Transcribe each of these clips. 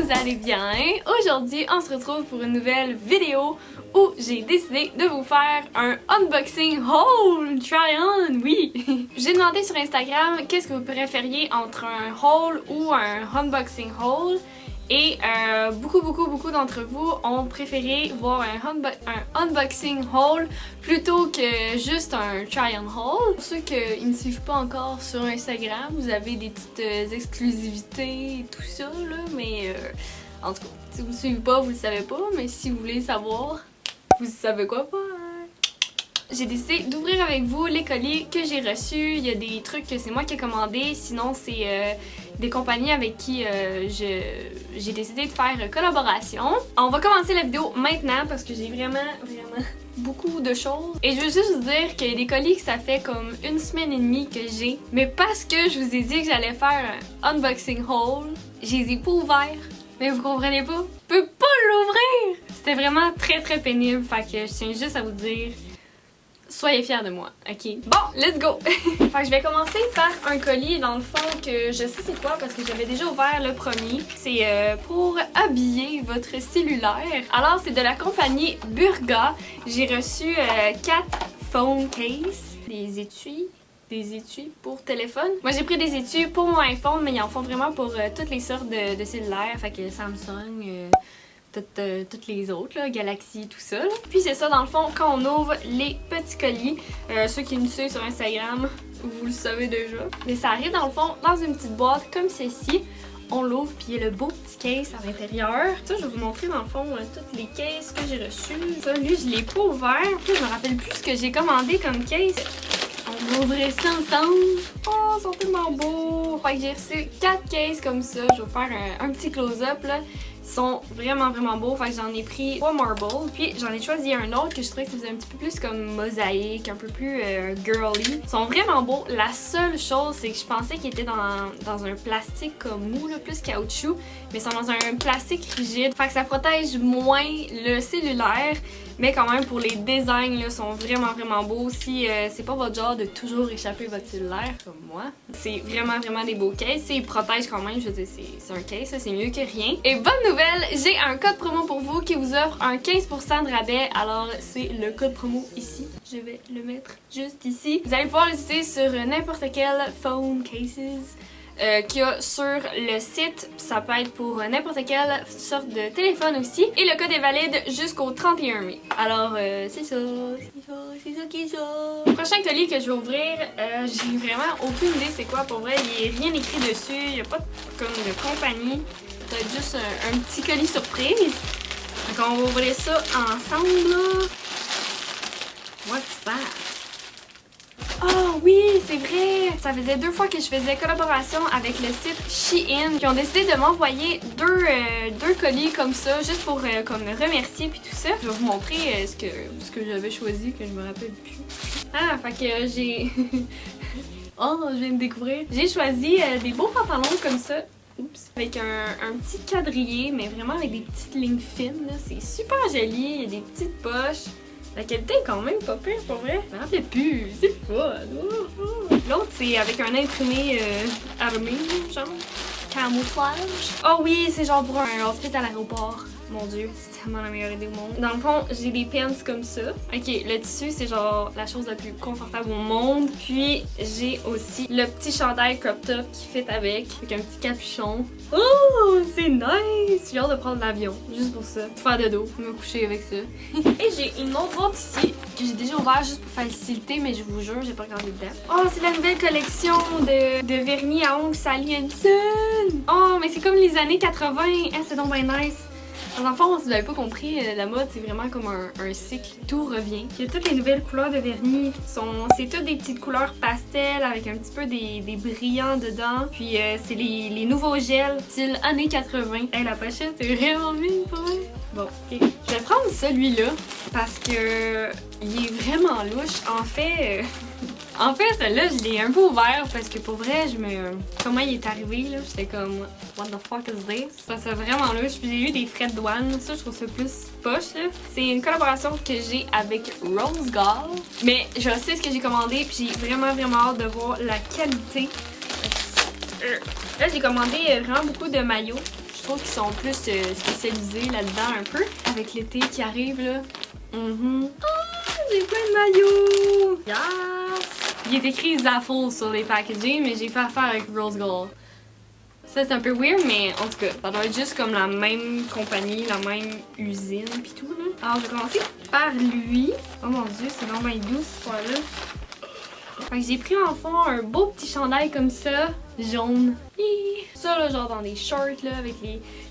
vous allez bien? Aujourd'hui, on se retrouve pour une nouvelle vidéo où j'ai décidé de vous faire un unboxing haul try-on, oui! J'ai demandé sur Instagram qu'est-ce que vous préfériez entre un haul ou un unboxing haul. Et beaucoup d'entre vous ont préféré voir un unboxing haul plutôt que juste un try-on haul. Pour ceux qui ne me suivent pas encore sur Instagram, vous avez des petites exclusivités et tout ça, là, mais en tout cas, si vous ne me suivez pas, vous le savez pas, mais si vous voulez savoir, vous savez quoi faire. J'ai décidé d'ouvrir avec vous les colis que j'ai reçus. Il y a des trucs que c'est moi qui ai commandé, sinon c'est des compagnies avec qui j'ai décidé de faire collaboration. On va commencer la vidéo maintenant parce que j'ai vraiment beaucoup de choses. Et je veux juste vous dire qu'il y a des colis que ça fait comme une semaine et demie que j'ai. Mais parce que je vous ai dit que j'allais faire un unboxing haul, je les ai pas ouverts. Mais vous comprenez pas? Je peux pas l'ouvrir! C'était vraiment très pénible, fait que je tiens juste à vous dire... Soyez fiers de moi, ok? Bon, let's go! Fait que je vais commencer par un colis, dans le fond, que je sais c'est quoi parce que j'avais déjà ouvert le premier. C'est pour habiller votre cellulaire. Alors, c'est de la compagnie Burga. J'ai reçu 4 phone cases, des étuis pour téléphone. Moi, j'ai pris des étuis pour mon iPhone, mais ils en font vraiment pour toutes les sortes de cellulaires. Fait que Samsung... toutes les autres, là, Galaxy, tout ça. Là. Puis c'est ça, dans le fond, quand on ouvre les petits colis, ceux qui me suivent sur Instagram, vous le savez déjà. Mais ça arrive dans le fond dans une petite boîte comme celle-ci. On l'ouvre, puis il y a le beau petit case à l'intérieur. Ça, je vais vous montrer dans le fond toutes les cases que j'ai reçues. Ça, lui, je l'ai pas ouvert. Puis je me rappelle plus ce que j'ai commandé comme case. On va ouvrir ça ensemble. Oh, ils sont tellement beaux! Fait que j'ai reçu 4 cases comme ça. Je vais faire un petit close-up, là. Ils sont vraiment beaux, fait que j'en ai pris 3 marbles, puis j'en ai choisi un autre que je trouvais que ça faisait un petit peu plus comme mosaïque, un peu plus girly. Ils sont vraiment beaux. La seule chose, c'est que je pensais qu'ils étaient dans un plastique comme mou, là, plus caoutchouc, mais ils sont dans un plastique rigide, fait que ça protège moins le cellulaire, mais quand même pour les designs, là, sont vraiment beaux. Si c'est pas votre genre de toujours échapper votre cellulaire, comme moi, c'est vraiment des beaux cases. Ils protègent quand même, je veux dire, c'est un case, c'est mieux que rien. Et bonne nouvelle! J'ai un code promo pour vous qui vous offre un 15% de rabais. Alors, c'est le code promo ici. Je vais le mettre juste ici. Vous allez pouvoir l'utiliser sur n'importe quel phone cases qu'il y a sur le site. Ça peut être pour n'importe quelle sorte de téléphone aussi. Et le code est valide jusqu'au 31 mai. Alors, c'est ça qui est ça. Le prochain colis que je vais ouvrir, j'ai vraiment aucune idée c'est quoi pour vrai. Il n'y a rien écrit dessus. Il n'y a pas comme de compagnie. Ça va être juste un petit colis surprise. Donc on va ouvrir ça ensemble là. What's that? Oh oui, c'est vrai! Ça faisait 2 fois que je faisais collaboration avec le site Shein qui ont décidé de m'envoyer deux colis comme ça, juste pour comme me remercier puis tout ça. Je vais vous montrer ce que j'avais choisi, que je me rappelle plus. Ah, fait que j'ai... Oh, je viens de découvrir. J'ai choisi des beaux pantalons comme ça. Oups. Avec un petit quadrillé, mais vraiment avec des petites lignes fines. C'est super joli, il y a des petites poches. La qualité est quand même pas pire, pour vrai. Ça n'en fait plus, c'est fun. L'autre, c'est avec un imprimé armé, genre. Camouflage. Oh oui, c'est genre pour un outfit à l'aéroport. Mon dieu, c'est tellement la meilleure idée au monde. Dans le fond, j'ai des pants comme ça. Ok, le tissu, c'est genre la chose la plus confortable au monde. Puis, j'ai aussi le petit chandail crop top qui fit avec un petit capuchon. Oh, c'est nice! J'ai hâte de prendre l'avion, juste pour ça. Faire de dos, me coucher avec ça. Et j'ai une autre boîte ici que j'ai déjà ouvert juste pour faciliter, mais je vous jure, j'ai pas regardé dedans. Oh, c'est la nouvelle collection de vernis à ongles Sally Hansen. Oh, mais c'est comme les années 80. Hein, c'est donc bien nice. Dans le fond, si vous n'avez pas compris, la mode, c'est vraiment comme un cycle. Tout revient. Il y a toutes les nouvelles couleurs de vernis. C'est toutes des petites couleurs pastel avec un petit peu des brillants dedans. Puis, c'est les nouveaux gels, style années 80. Hey, la pochette, c'est vraiment bien, pour vrai. Bon, ok. Je vais prendre celui-là parce que il est vraiment louche. En fait, celui-là, je l'ai un peu ouvert parce que pour vrai, comment il est arrivé, là, j'étais comme, what the fuck is this? Ça, c'est vraiment louche. Puis j'ai eu des frais de douane. Ça, je trouve ça plus poche, là. C'est une collaboration que j'ai avec Rose Gold. Mais je sais ce que j'ai commandé, puis j'ai vraiment hâte de voir la qualité. Là, j'ai commandé vraiment beaucoup de maillots. Je trouve qu'ils sont plus spécialisés là-dedans un peu. Avec l'été qui arrive là. J'ai plein de maillots! Yes! Il est écrit Zaful sur les packaging, mais j'ai fait affaire avec Rose Gold. Ça c'est un peu weird, mais en tout cas, ça doit être juste comme la même compagnie, la même usine pis tout là. Alors je vais commencer par lui. Oh mon dieu, c'est vraiment doux ce soir-là. Fait que j'ai pris en fond un beau petit chandail comme ça, jaune. Ça là, genre dans des shorts là, avec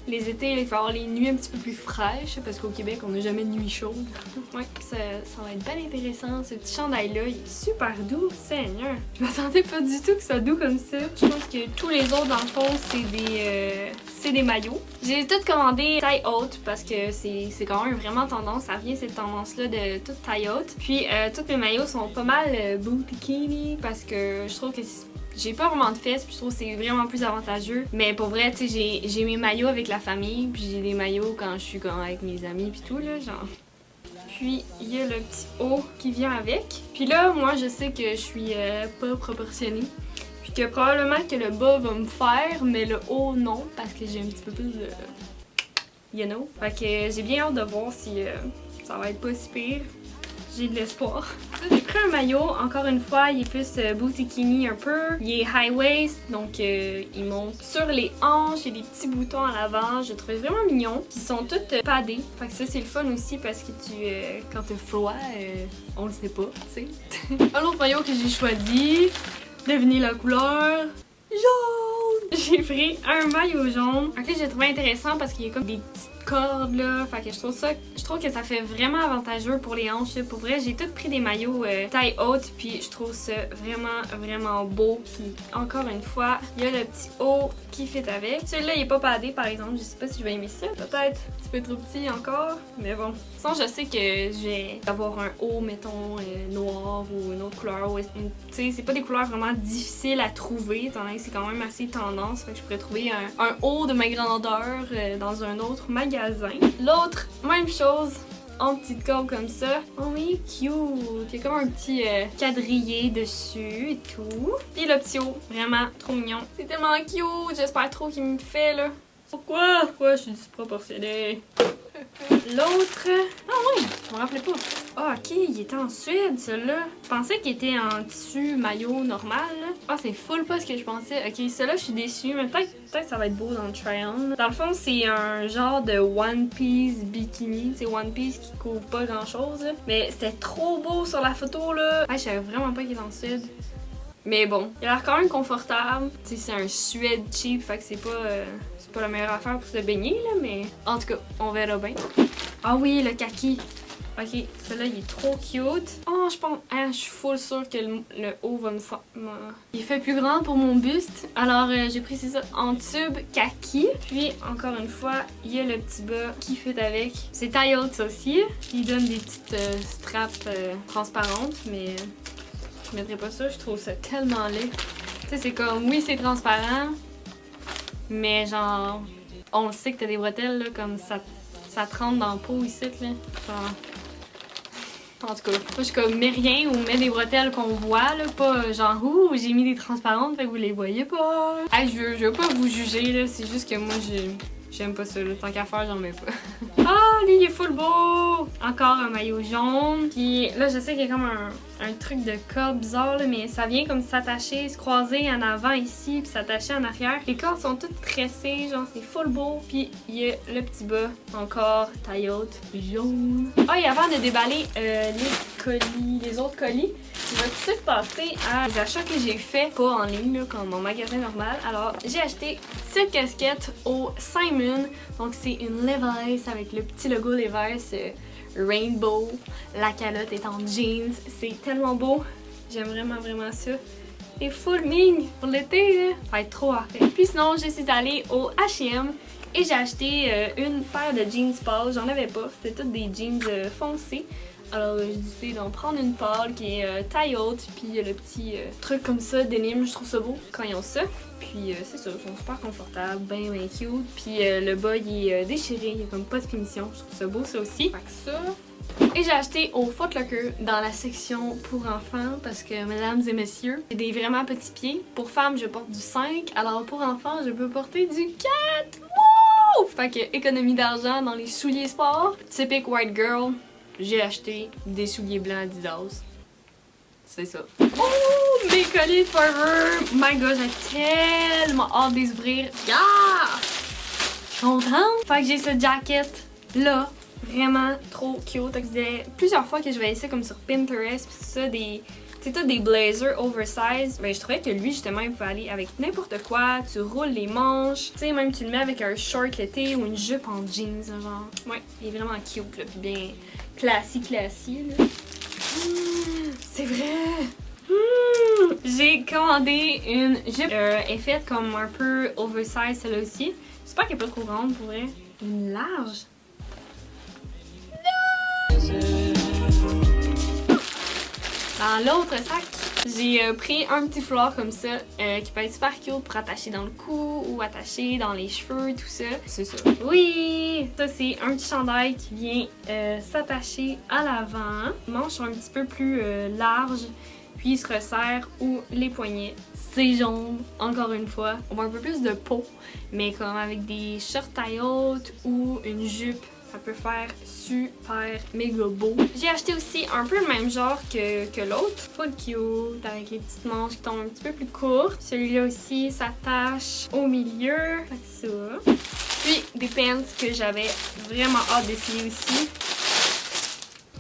les étés, il va y avoir les nuits un petit peu plus fraîches, parce qu'au Québec on n'a jamais de nuit chaude. Ouais, ça va être bien intéressant. Ce petit chandail là, il est super doux, Seigneur. Je m'attendais pas du tout que ça soit doux comme ça. Je pense que tous les autres dans le fond c'est des maillots. J'ai tout commandé taille haute parce que c'est quand même vraiment tendance. Ça vient cette tendance-là de toute taille haute. Puis tous mes maillots sont pas mal bikini parce que je trouve que j'ai pas vraiment de fesses, puis je trouve que c'est vraiment plus avantageux. Mais pour vrai, tu sais, j'ai mes maillots avec la famille, puis j'ai des maillots quand je suis comme avec mes amis, puis tout, là, genre. Puis, il y a le petit haut qui vient avec. Puis là, moi, je sais que je suis pas proportionnée. Puis que probablement que le bas va me faire, mais le haut, non, parce que j'ai un petit peu plus de... You know? Fait que j'ai bien hâte de voir si ça va être pas si pire. J'ai de l'espoir. J'ai pris un maillot, encore une fois, il est plus boutikini un peu. Il est high waist, donc il monte sur les hanches, il y a des petits boutons à l'avant. Je le trouve vraiment mignon. Ils sont toutes padés. Fait que ça, c'est le fun aussi parce que quand t'as froid, on le sait pas, tu sais. Un autre maillot que j'ai choisi, devinez la couleur. Jaune! J'ai pris un maillot jaune. En fait, j'ai trouvé intéressant parce qu'il y a comme des petites cordes là. Fait que je trouve que ça fait vraiment avantageux pour les hanches. Pour vrai, j'ai tout pris des maillots taille haute, puis je trouve ça vraiment beau. Puis encore une fois, il y a le petit haut qui fit avec. Celui-là, il est pas padé par exemple. Je sais pas si je vais aimer ça. Peut-être un petit peu trop petit encore, mais bon. Sinon, je sais que je vais avoir un haut, mettons, noir ou une autre couleur. Tu sais, c'est pas des couleurs vraiment difficiles à trouver, étant donné que c'est quand même assez tendance. Fait que je pourrais trouver un haut de ma grandeur dans un autre magasin. L'autre, même chose, en petite corde comme ça. Oh oui, cute! Il y a comme un petit quadrillé dessus et tout. Puis le petit haut, vraiment trop mignon. C'est tellement cute! J'espère trop qu'il me fait là. Pourquoi je suis disproportionnée? L'autre... Ah oui, je me rappelais pas. Ah ok, il était en Suède, celui-là. Je pensais qu'il était en tissu maillot normal. Ah, c'est full pas ce que je pensais. Ok, celui-là, je suis déçue, mais peut-être que ça va être beau dans le try-on. Dans le fond, c'est un genre de One Piece bikini. C'est One Piece qui couvre pas grand-chose. Mais c'était trop beau sur la photo, là. Ah, je savais vraiment pas qu'il était en Suède. Mais bon, il a l'air quand même confortable. Tu sais, c'est un Suède cheap, fait que c'est pas la meilleure affaire pour se baigner, là, mais en tout cas, on verra bien. Ah oui, le kaki. Ok, celui-là, il est trop cute. Oh, je pense... Ah, je suis full sûre que le haut va me... Il fait plus grand pour mon buste. Alors, j'ai pris ça en tube kaki. Puis, encore une fois, il y a le petit bas qui fit avec. C'est taille haute, ça aussi. Il donne des petites straps transparentes, mais... Je mettrais pas ça, je trouve ça tellement laid. Tu sais, c'est comme... Oui, c'est transparent, mais genre... On le sait que t'as des bretelles, là, comme ça te rentre dans le pot ici, là. Genre... En tout cas, moi je suis comme mets rien ou mets des bretelles qu'on voit, là, pas genre ouh j'ai mis des transparentes fait que vous les voyez pas. Hey, je veux pas vous juger là, c'est juste que moi j'aime pas ça, là. Tant qu'à faire j'en mets pas. Ah, lui il est full beau! Encore un maillot jaune. Puis là je sais qu'il y a comme un truc de corde bizarre là, mais ça vient comme s'attacher, se croiser en avant ici puis s'attacher en arrière. Les cordes sont toutes tressées, genre c'est full beau. Puis il y a le petit bas, encore taille haute, jaune. Ah, et avant de déballer les autres colis, je vais tout de suite passer à les achats que j'ai fait, pas en ligne là, comme mon magasin normal. Alors j'ai acheté cette casquette au Simon. Donc c'est une Levi's avec le petit logo Levi's Rainbow. La calotte est en jeans. C'est tellement beau. J'aime vraiment ça. C'est full ming pour l'été, là. Ça va être trop parfait. Puis sinon, je suis allée au H&M et j'ai acheté une paire de jeans pâles. J'en avais pas. C'était toutes des jeans foncés. Alors j'ai décidé d'en prendre une pâle qui est taille haute, puis le petit truc comme ça, denim, je trouve ça beau quand ils ont ça. Puis c'est ça, ils sont super confortables, bien cute. Puis le bas il est déchiré, il n'y a comme pas de finition, je trouve ça beau ça aussi. Fait que ça. Et j'ai acheté au Foot Locker dans la section pour enfants parce que mesdames et messieurs, j'ai des vraiment petits pieds. Pour femmes, je porte du 5, alors pour enfants, je peux porter du 4. Wouh! Fait que économie d'argent dans les souliers sport. Typique white girl, j'ai acheté des souliers blancs Adidas. C'est ça. Oh! Mes colliers Forever! My god, j'ai tellement hâte de les ouvrir. Yeah! Je suis contente! Fait que j'ai ce jacket là. Vraiment trop cute. Ça faisait plusieurs fois que je voyais ça comme sur Pinterest. Pis ça, des blazers oversize. Ben, je trouvais que lui, justement, il pouvait aller avec n'importe quoi. Tu roules les manches. Tu sais, même tu le mets avec un short l'été ou une jupe en jeans. Genre, ouais, il est vraiment cute, là. Pis bien classique. Là. C'est vrai! J'ai commandé une jupe. Elle est faite comme un peu oversize, celle-là aussi. J'espère qu'elle est pas trop grande pour vrai. Une large. Dans l'autre sac, j'ai pris un petit foulard comme ça qui peut être super cute pour attacher dans le cou ou attacher dans les cheveux, tout ça. C'est ça. Oui! Ça, c'est un petit chandail qui vient s'attacher à l'avant. Les manches sont un petit peu plus larges, puis il se resserre où les poignets. Ses jambes, encore une fois. On voit un peu plus de peau, mais comme avec des shorts taille haute ou une jupe. Ça peut faire super méga beau. J'ai acheté aussi un peu le même genre que l'autre. Full cute, avec les petites manches qui tombent un petit peu plus courtes. Celui-là aussi s'attache au milieu. Fait que ça. Puis des pants que j'avais vraiment hâte d'essayer aussi.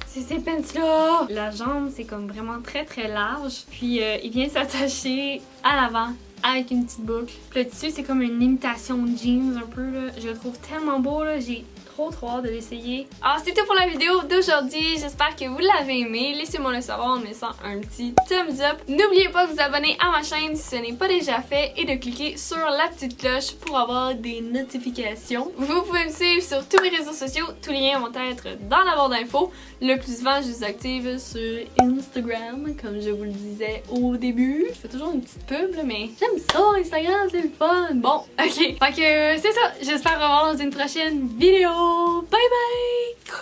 C'est ces pants-là! La jambe, c'est comme vraiment très large. Puis il vient s'attacher à l'avant avec une petite boucle. Puis le tissu, c'est comme une imitation de jeans un peu. Là. Je le trouve tellement beau. Là. J'ai trop hâte de l'essayer. Alors c'est tout pour la vidéo d'aujourd'hui. J'espère que vous l'avez aimé. Laissez-moi le savoir en laissant un petit thumbs up. N'oubliez pas de vous abonner à ma chaîne si ce n'est pas déjà fait et de cliquer sur la petite cloche pour avoir des notifications. Vous pouvez me suivre sur tous mes réseaux sociaux. Tous les liens vont être dans la barre d'infos. Le plus souvent, je les active sur Instagram, comme je vous le disais au début. Je fais toujours une petite pub, là, mais j'aime ça, Instagram, c'est le fun. Bon, ok. Fait que c'est ça. J'espère revoir dans une prochaine vidéo. Bye bye!